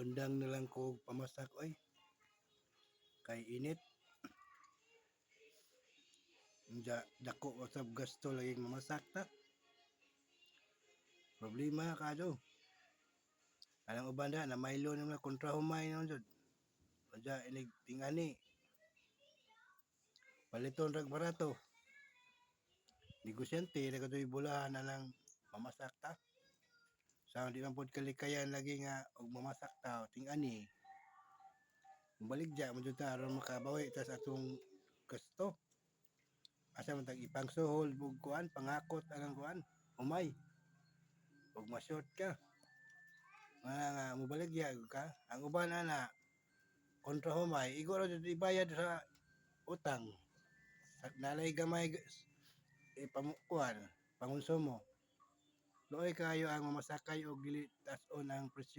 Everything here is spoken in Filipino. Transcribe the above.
undang na lang ko pamasak oy. Kay init. Dako usab gasto lagi mamasak ta. Problema kado. Alang uban da na Milo na kontra humay naman jud. Adya inig tingani. Paliton rag barato. Negosyante na katoy bulahan na lang mamasak ta. Sa di man pod kalikayan lagi nga og mamasak ta tingani. Baligya mo jud ta aron makabawi ta sa atong gasto. Asa man tag ipangsuhol bug kuan pangakot anang kuan umay. Ug ma-short ka. Nga mobaligya ka. Ang uban ana kontra humay igo ra jud ibayad sa utang. Nalay gamay ipamukuan pangonsumo. Luoy kayo ang mamasakay og dili tas-on ang presyo.